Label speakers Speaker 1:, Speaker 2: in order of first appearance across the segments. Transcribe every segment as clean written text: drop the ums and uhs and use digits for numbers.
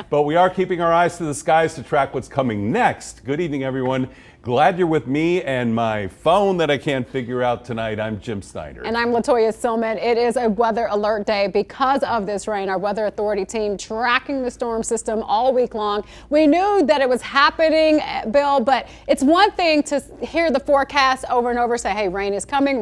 Speaker 1: But we are keeping our eyes to the skies to track what's coming next. Good evening, everyone. Glad you're with me and my phone that I can't figure out tonight. I'm Jim Snyder.
Speaker 2: And I'm Latoya Silman. It is a weather alert day because of this rain. Our weather authority team tracking the storm system all week long. We knew that it was happening, Bill, but it's one thing to hear the forecast over and over say, hey, rain is coming,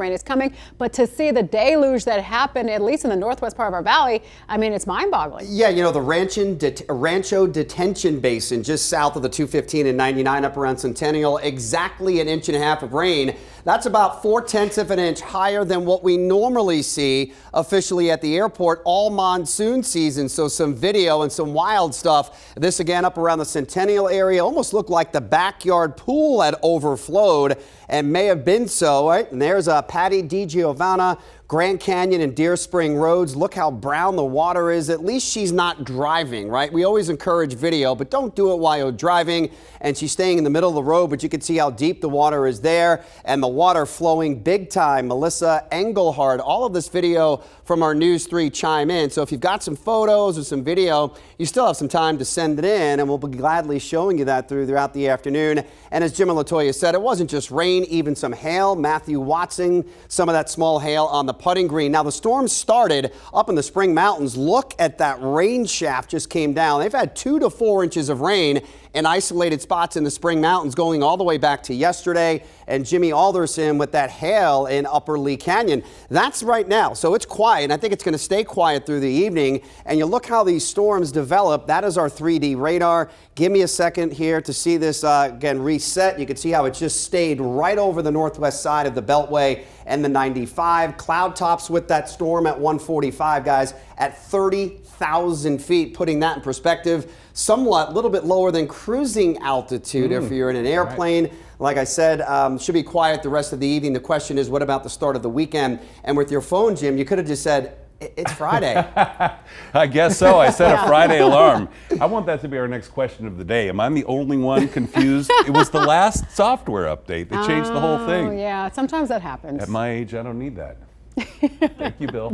Speaker 2: but to see the deluge that happened, at least in the northwest part of our valley, I mean, it's mind-boggling.
Speaker 3: Yeah, you know, the Rancho Detention Basin just south of the 215 and 99 up around Centennial, exactly an inch and a half of rain. That's about 4/10 of an inch higher than what we normally see officially at the airport all monsoon season. So some video and some wild stuff. This again up around the Centennial area almost looked like the backyard pool had overflowed and may have been so. Right? And there's Patty DiGiovanna, Grand Canyon and Deer Spring roads. Look how brown the water is. At least she's not driving, right? We always encourage video, but don't do it while you're driving. And she's staying in the middle of the road, but you can see how deep the water is there and the water flowing big time. Melissa Engelhardt, all of this video from our News 3 chime in. So if you've got some photos or some video, you still have some time to send it in, and we'll be gladly showing you that throughout the afternoon. And as Jim and Latoya said, it wasn't just rain, even some hail. Matthew Watson, some of that small hail on the putting green. Now the storm started up in the Spring Mountains. Look at that rain shaft just came down. They've had 2 to 4 inches of rain in isolated spots in the Spring Mountains going all the way back to yesterday. And Jimmy Alderson with that hail in Upper Lee Canyon. That's right now. So it's quiet. And I think it's going to stay quiet through the evening. And you look how these storms develop. That is our 3D radar. Give me a second here to see this again reset. You can see how it just stayed right over the northwest side of the Beltway and the 95. Cloud tops with that storm at 145, guys, at 30,000 feet. Putting that in perspective, somewhat a little bit lower than cruising altitude if you're in an airplane. Right. Like I said, should be quiet the rest of the evening. The question is, what about the start of the weekend? And with your phone, Jim, you could have just said, it's Friday.
Speaker 1: I guess so. I set a Friday alarm. I want that to be our next question of the day. Am I the only one confused? It was the last software update that changed the whole thing.
Speaker 2: Oh, yeah. Sometimes that happens.
Speaker 1: At my age, I don't need that. Thank you, Bill.